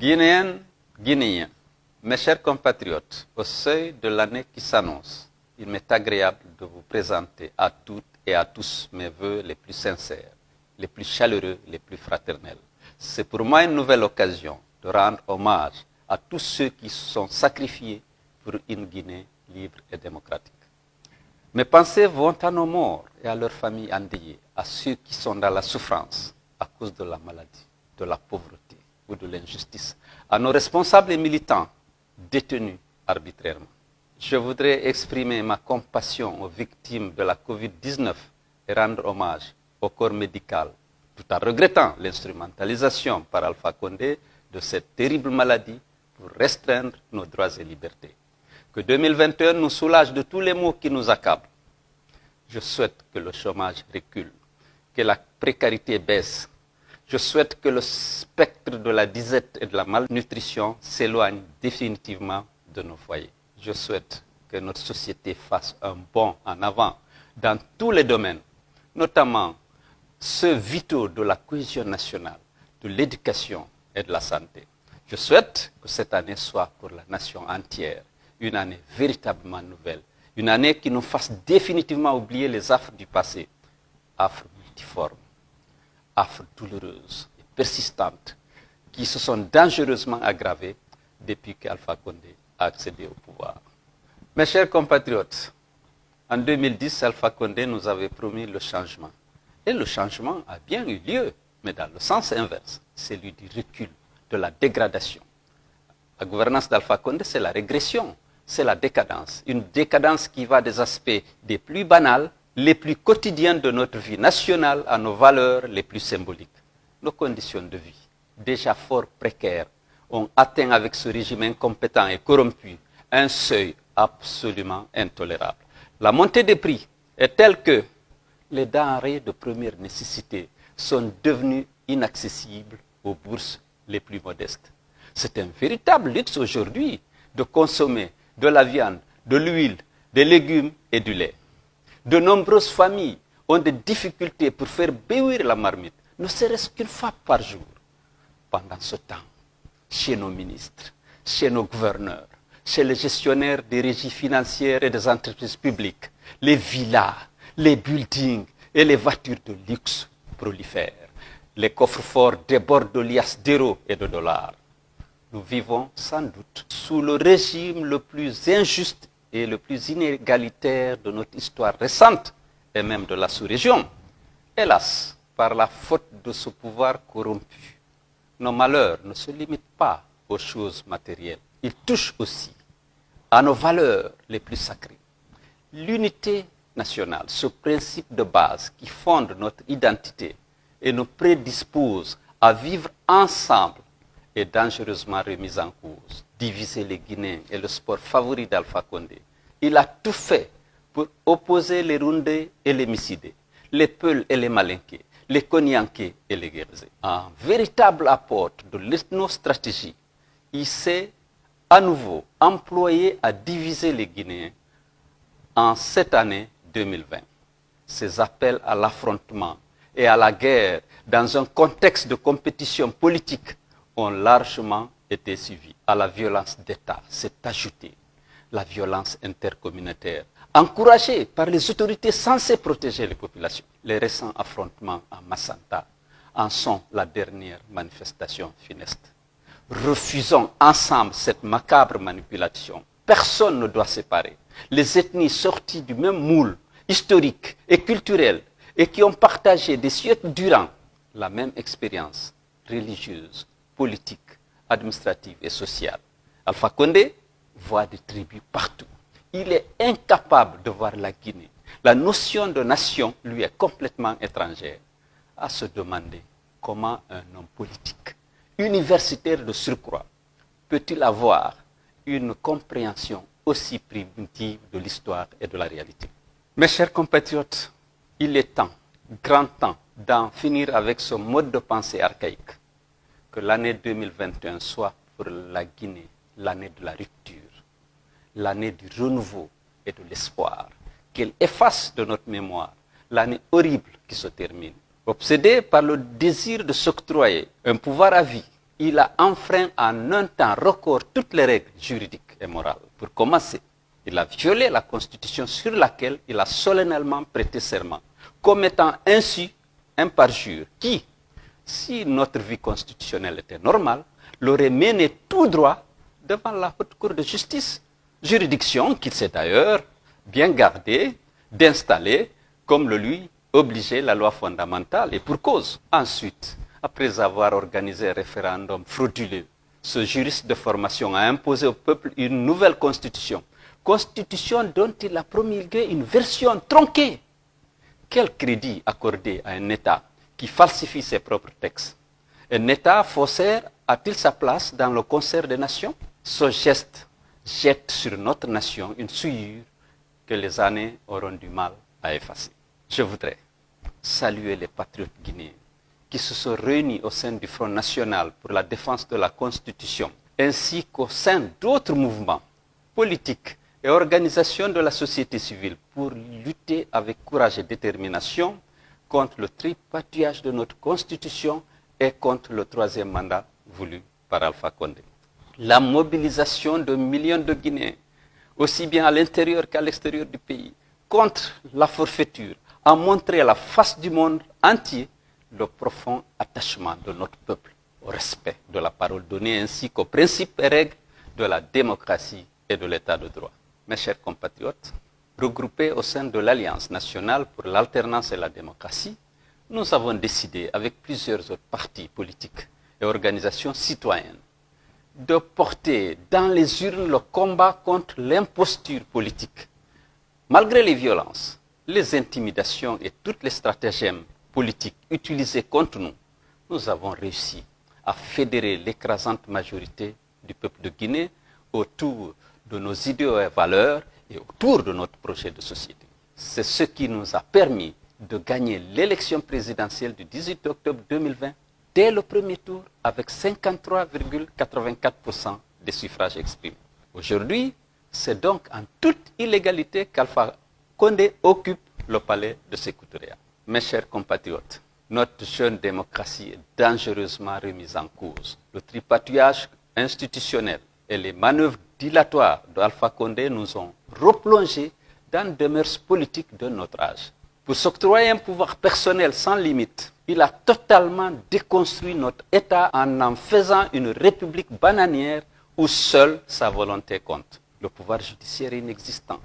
Guinéennes, Guinéens, mes chers compatriotes, au seuil de l'année qui s'annonce, il m'est agréable de vous présenter à toutes et à tous mes vœux les plus sincères, les plus chaleureux, les plus fraternels. C'est pour moi une nouvelle occasion de rendre hommage à tous ceux qui se sont sacrifiés pour une Guinée libre et démocratique. Mes pensées vont à nos morts et à leurs familles endeuillées, à ceux qui sont dans la souffrance à cause de la maladie, de la pauvreté ou de l'injustice, à nos responsables et militants détenus arbitrairement. Je voudrais exprimer ma compassion aux victimes de la Covid-19 et rendre hommage au corps médical, tout en regrettant l'instrumentalisation par Alpha Condé de cette terrible maladie pour restreindre nos droits et libertés. Que 2021 nous soulage de tous les maux qui nous accablent. Je souhaite que le chômage recule, que la précarité baisse. Je souhaite que le spectre de la disette et de la malnutrition s'éloigne définitivement de nos foyers. Je souhaite que notre société fasse un bond en avant dans tous les domaines, notamment ceux vitaux de la cohésion nationale, de l'éducation et de la santé. Je souhaite que cette année soit pour la nation entière une année véritablement nouvelle, une année qui nous fasse définitivement oublier les affres du passé, affres multiformes, affres douloureuses et persistantes, qui se sont dangereusement aggravées depuis qu'Alpha Condé a accédé au pouvoir. Mes chers compatriotes, en 2010, Alpha Condé nous avait promis le changement. Et le changement a bien eu lieu, mais dans le sens inverse, celui du recul, de la dégradation. La gouvernance d'Alpha Condé, c'est la régression, c'est la décadence. Une décadence qui va des aspects des plus banals, les plus quotidiens de notre vie nationale à nos valeurs les plus symboliques. Nos conditions de vie, déjà fort précaires, ont atteint avec ce régime incompétent et corrompu un seuil absolument intolérable. La montée des prix est telle que les denrées de première nécessité sont devenues inaccessibles aux bourses les plus modestes. C'est un véritable luxe aujourd'hui de consommer de la viande, de l'huile, des légumes et du lait. De nombreuses familles ont des difficultés pour faire bouillir la marmite, ne serait-ce qu'une fois par jour. Pendant ce temps, chez nos ministres, chez nos gouverneurs, chez les gestionnaires des régies financières et des entreprises publiques, les villas, les buildings et les voitures de luxe prolifèrent. Les coffres-forts débordent de liasses d'euros et de dollars. Nous vivons sans doute sous le régime le plus injuste et le plus inégalitaire de notre histoire récente et même de la sous-région. Hélas, par la faute de ce pouvoir corrompu, nos malheurs ne se limitent pas aux choses matérielles. Ils touchent aussi à nos valeurs les plus sacrées. L'unité nationale, ce principe de base qui fonde notre identité et nous prédispose à vivre ensemble, est dangereusement remise en cause. Diviser les Guinéens est le sport favori d'Alpha Condé. Il a tout fait pour opposer les Rundés et les Missidés, les Peuls et les Malinqués, les Konyanké et les Guérzés. Un véritable apport de l'ethnostratégie, il s'est à nouveau employé à diviser les Guinéens en cette année 2020. Ces appels à l'affrontement et à la guerre dans un contexte de compétition politique ont largement été suivis. À la violence d'État s'est ajoutée la violence intercommunautaire, encouragée par les autorités censées protéger les populations. Les récents affrontements à Massanta en sont la dernière manifestation funeste. Refusons ensemble cette macabre manipulation. Personne ne doit séparer les ethnies sorties du même moule historique et culturel et qui ont partagé des siècles durant la même expérience religieuse, politique, administrative et sociale. Alpha Condé voit des tribus partout. Il est incapable de voir la Guinée. La notion de nation lui est complètement étrangère. À se demander comment un homme politique, universitaire de surcroît, peut-il avoir une compréhension aussi primitive de l'histoire et de la réalité. Mes chers compatriotes, il est temps, grand temps, d'en finir avec ce mode de pensée archaïque. Que l'année 2021 soit pour la Guinée l'année de la rupture, l'année du renouveau et de l'espoir. Qu'elle efface de notre mémoire l'année horrible qui se termine. Obsédée par le désir de s'octroyer un pouvoir à vie il a enfreint en un temps record toutes les règles juridiques et morales. Pour commencer, il a violé la Constitution sur laquelle il a solennellement prêté serment, commettant ainsi un parjure qui, si notre vie constitutionnelle était normale, l'aurait mené tout droit devant la Haute Cour de justice, juridiction qu'il s'est d'ailleurs bien gardé d'installer comme le lui obligeait la loi fondamentale, et pour cause. Ensuite, après avoir organisé un référendum frauduleux, ce juriste de formation a imposé au peuple une nouvelle constitution, constitution dont il a promulgué une version tronquée. Quel crédit accorder à un État qui falsifie ses propres textes? Un État faussaire a-t-il sa place dans le concert des nations? Ce geste jette sur notre nation une souillure que les années auront du mal à effacer. Je voudrais saluer les patriotes guinéens qui se sont réunis au sein du Front National pour la défense de la Constitution, ainsi qu'au sein d'autres mouvements politiques et organisations de la société civile pour lutter avec courage et détermination contre le tripatouillage de notre Constitution et contre le troisième mandat voulu par Alpha Condé. La mobilisation de millions de Guinéens, aussi bien à l'intérieur qu'à l'extérieur du pays, contre la forfaiture, a montré à la face du monde entier le profond attachement de notre peuple au respect de la parole donnée ainsi qu'aux principes et règles de la démocratie et de l'état de droit. Mes chers compatriotes, regroupés au sein de l'Alliance nationale pour l'alternance et la démocratie, nous avons décidé avec plusieurs autres partis politiques et organisations citoyennes de porter dans les urnes le combat contre l'imposture politique. Malgré les violences, les intimidations et toutes les stratagèmes politiques utilisés contre nous, nous avons réussi à fédérer l'écrasante majorité du peuple de Guinée autour de nos idéaux et valeurs et autour de notre projet de société. C'est ce qui nous a permis de gagner l'élection présidentielle du 18 octobre 2020 dès le premier tour avec 53,84% des suffrages exprimés. Aujourd'hui, c'est donc en toute illégalité qu'Alpha Condé occupe le palais de Sékou Touré. Mes chers compatriotes, notre jeune démocratie est dangereusement remise en cause. Le tripatouillage institutionnel et les manœuvres dilatoires d'Alpha Condé nous ont replongés dans des mœurs politiques de notre âge. Pour s'octroyer un pouvoir personnel sans limite, il a totalement déconstruit notre État en faisant une république bananière où seule sa volonté compte. Le pouvoir judiciaire est inexistant.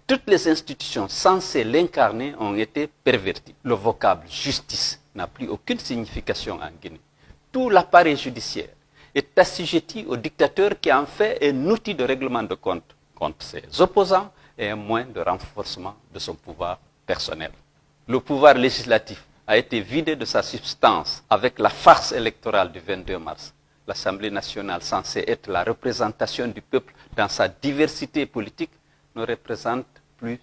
Toutes les institutions censées l'incarner ont été perverties. Le vocable justice n'a plus aucune signification en Guinée. Tout l'appareil judiciaire est assujetti au dictateur qui en fait un outil de règlement de compte contre ses opposants et un moyen de renforcement de son pouvoir personnel. Le pouvoir législatif a été vidé de sa substance avec la farce électorale du 22 mars. L'Assemblée nationale, censée être la représentation du peuple dans sa diversité politique, ne représente plus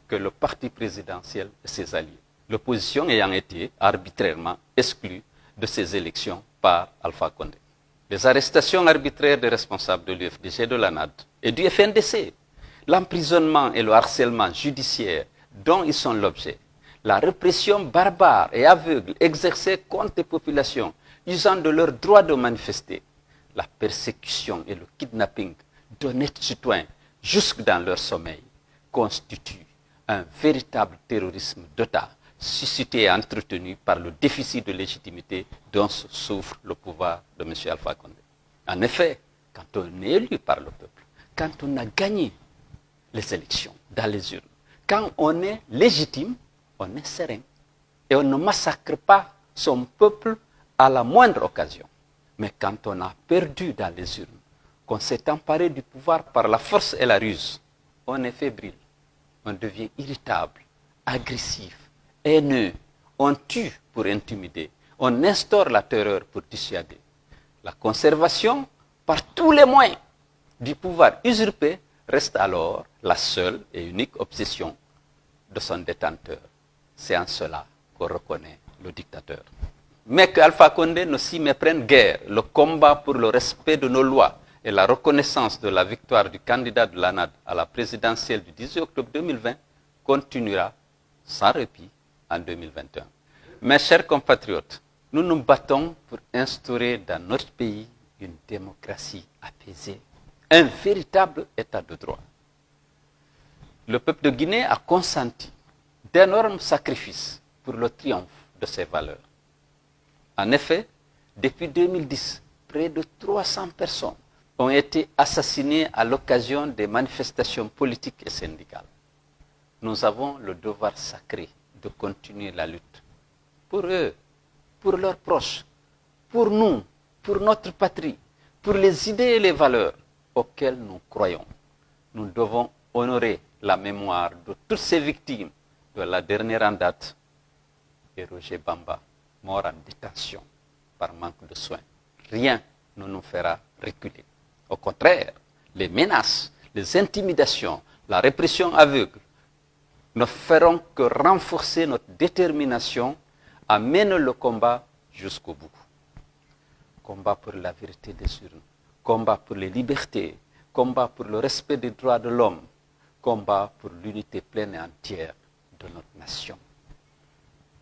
que le parti présidentiel et ses alliés. L'opposition ayant été arbitrairement exclue de ces élections par Alpha Condé. Les arrestations arbitraires des responsables de l'UFDG, de l'ANAD et du FNDC, l'emprisonnement et le harcèlement judiciaire dont ils sont l'objet, la répression barbare et aveugle exercée contre les populations usant de leur droit de manifester, la persécution et le kidnapping d'honnêtes citoyens jusque dans leur sommeil, constituent un véritable terrorisme d'État suscité et entretenu par le déficit de légitimité dont souffre le pouvoir de M. Alpha Condé. En effet, quand on est élu par le peuple, quand on a gagné les élections dans les urnes, quand on est légitime, on est serein et on ne massacre pas son peuple à la moindre occasion. Mais quand on a perdu dans les urnes, qu'on s'est emparé du pouvoir par la force et la ruse, on est fébrile, on devient irritable, agressif, haineux, on tue pour intimider, on instaure la terreur pour dissuader. La conservation, par tous les moyens, du pouvoir usurpé reste alors la seule et unique obsession de son détenteur. C'est en cela qu'on reconnaît le dictateur. Mais qu'Alpha Condé ne s'y méprenne guère, le combat pour le respect de nos lois et la reconnaissance de la victoire du candidat de l'ANAD à la présidentielle du 18 octobre 2020 continuera sans répit en 2021. Mes chers compatriotes, nous nous battons pour instaurer dans notre pays une démocratie apaisée, un véritable état de droit. Le peuple de Guinée a consenti d'énormes sacrifices pour le triomphe de ses valeurs. En effet, depuis 2010, près de 300 personnes ont été assassinées à l'occasion des manifestations politiques et syndicales. Nous avons le devoir sacré de continuer la lutte pour eux, pour leurs proches, pour nous, pour notre patrie, pour les idées et les valeurs auxquelles nous croyons. Nous devons honorer la mémoire de toutes ces victimes de la dernière en date et Roger Bamba, mort en détention par manque de soins. Rien ne nous fera reculer. Au contraire, les menaces, les intimidations, la répression aveugle ne feront que renforcer notre détermination à mener le combat jusqu'au bout. Combat pour la vérité des urnes, combat pour les libertés, combat pour le respect des droits de l'homme, combat pour l'unité pleine et entière de notre nation.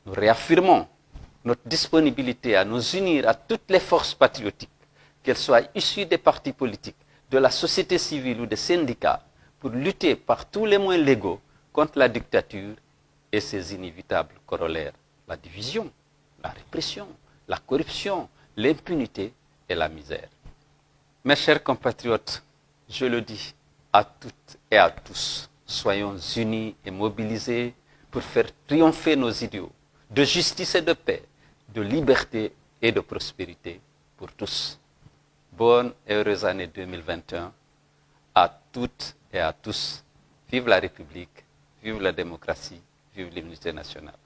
Nous réaffirmons notre disponibilité à nous unir à toutes les forces patriotiques, qu'elles soient issues des partis politiques, de la société civile ou des syndicats, pour lutter par tous les moyens légaux contre la dictature et ses inévitables corollaires, la division, la répression, la corruption, l'impunité et la misère. Mes chers compatriotes, je le dis à toutes et à tous, soyons unis et mobilisés pour faire triompher nos idéaux de justice et de paix, de liberté et de prospérité pour tous. Bonne et heureuse année 2021 à toutes et à tous. Vive la République, vive la démocratie, vive l'unité nationale.